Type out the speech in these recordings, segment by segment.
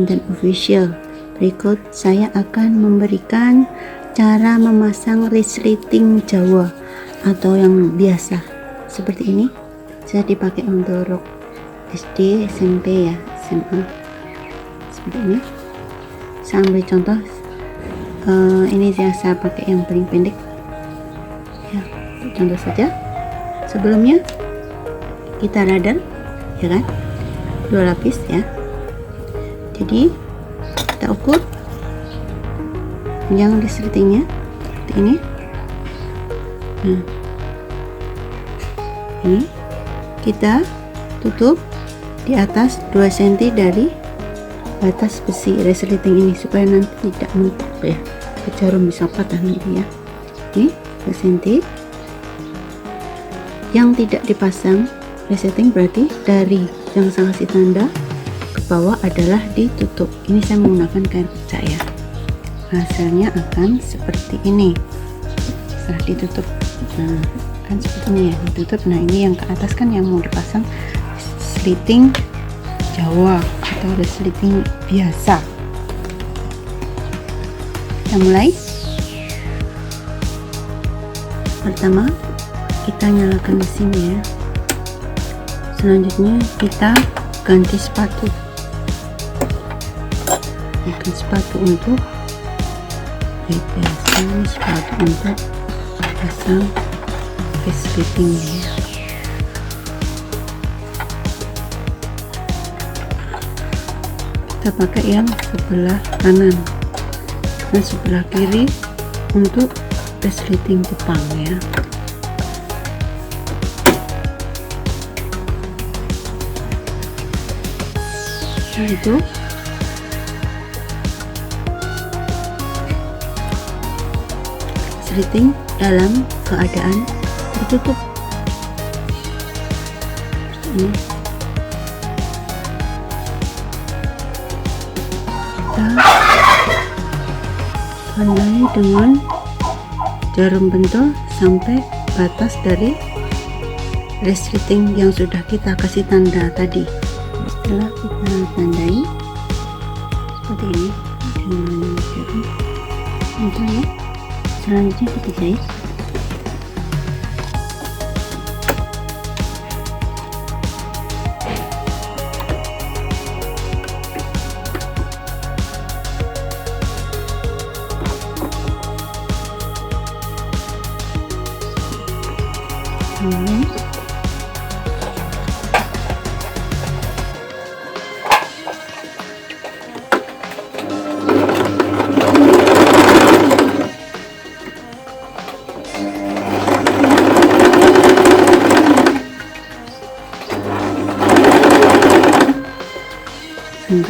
Resleting dan Official. Berikut saya akan memberikan cara memasang resleting Jawa atau yang biasa seperti ini. Bisa dipakai untuk rok SD, SMP ya, SMA seperti ini. Saya ambil contoh, ini saya pakai yang paling pendek ya, contoh saja. Sebelumnya kita radar ya kan, 2 lapis ya. Jadi kita ukur panjang resletingnya seperti ini. Nah, ini kita tutup di atas 2 cm dari batas besi resleting ini supaya nanti tidak mentok ya, jarum bisa patah nanti ya. Ini 2 cm yang tidak dipasang resleting, berarti dari yang saya kasih tanda ke bawah adalah ditutup. Ini saya menggunakan kain pecah ya. Hasilnya akan seperti ini setelah ditutup. Nah, kan seperti ini ya, ditutup. Nah, ini yang ke atas kan yang mau dipasang resleting Jawa atau resleting biasa. Kita mulai. Pertama kita nyalakan mesin ya. Selanjutnya kita ganti sepatu. Ganti sepatu untuk biasa, ini sepatu untuk pasang resleting ya. Kita pakai yang sebelah kanan dan sebelah kiri untuk resleting Jepang ya. Nah, itu resleting dalam keadaan tertutup ini. Kita tandai dengan jarum pentul sampai batas dari resleting yang sudah kita kasih tanda tadi. Setelah kita tandai seperti ini dengan jarum pentul ya, selanjutnya kita jahit.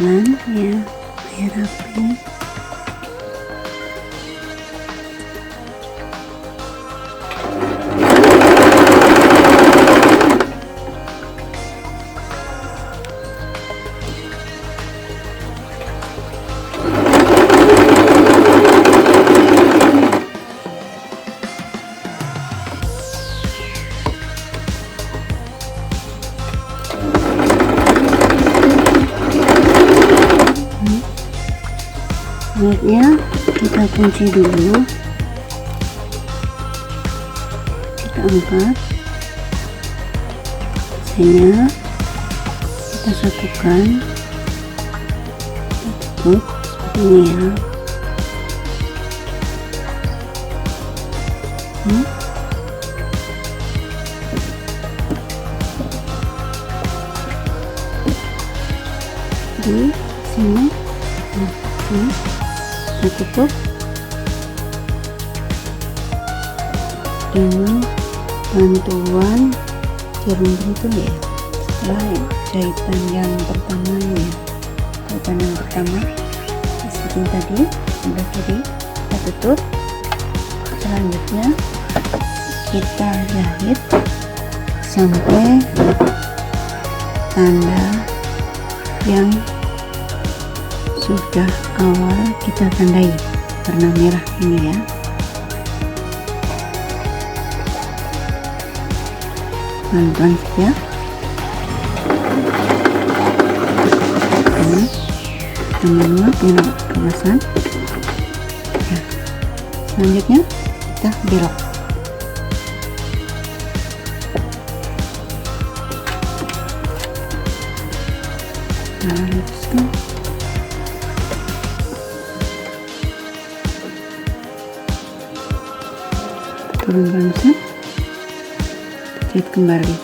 Pelan ya, biar rapi. Selanjutnya kita kunci dulu, kita angkat mesinnya, kita satukan, kita tutup seperti ini ya. Di sini, sini kita tutup dengan bantuan jarum pentul ya. Setelah jahitan yang pertama ya, jahitan yang pertama seperti tadi sebelah kiri kita tutup. Selanjutnya kita jahit sampai tanda yang sudah awal kita tandai warna merah ini ya. Pelan-pelan saja. kita manual pengawasan ya. Selanjutnya kita belok. Nah, luruskan. Turunkan mesin, jahit kembali.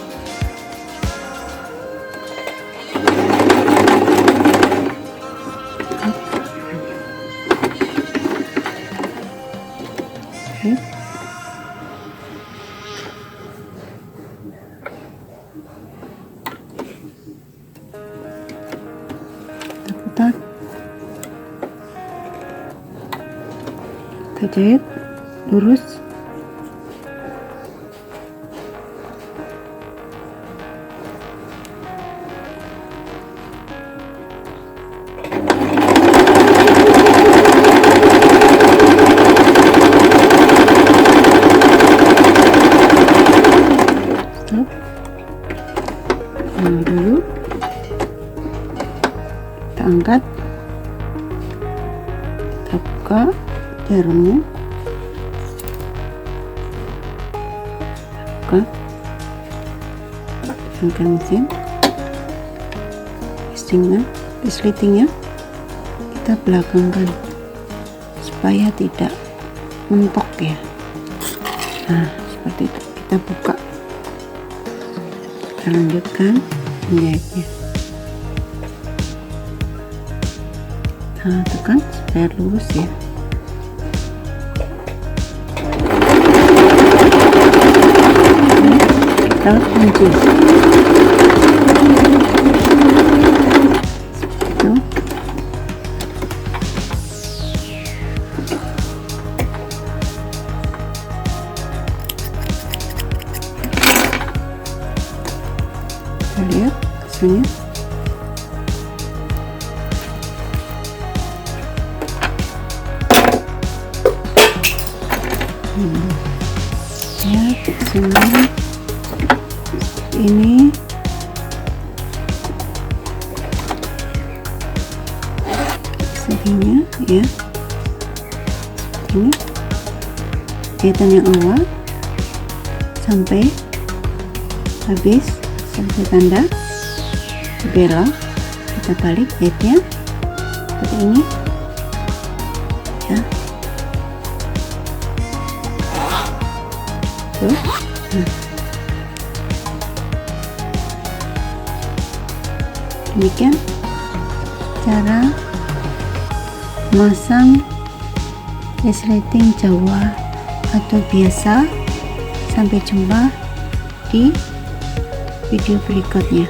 Oke. Kita putar, kita jahit lurus. Dulu kita angkat, kita buka jarumnya, buka, angkat mesin, resletingnya kita belakangkan supaya tidak mentok ya. Nah, seperti itu. Kita buka, kita lanjutkan menjahitnya. Nah, tekan supaya lurus ya. Kita kunci seperti itu. Kita lihat hasilnya. Lihat hasilnya ini. Segini ya, ini jahitan yang awal sampai habis, sampai tanda belok. Kita balik jahitnya seperti ini ya. Tuh. Nah. Demikian cara masang resleting Jawa atau biasa. Sampai jumpa di video berikutnya.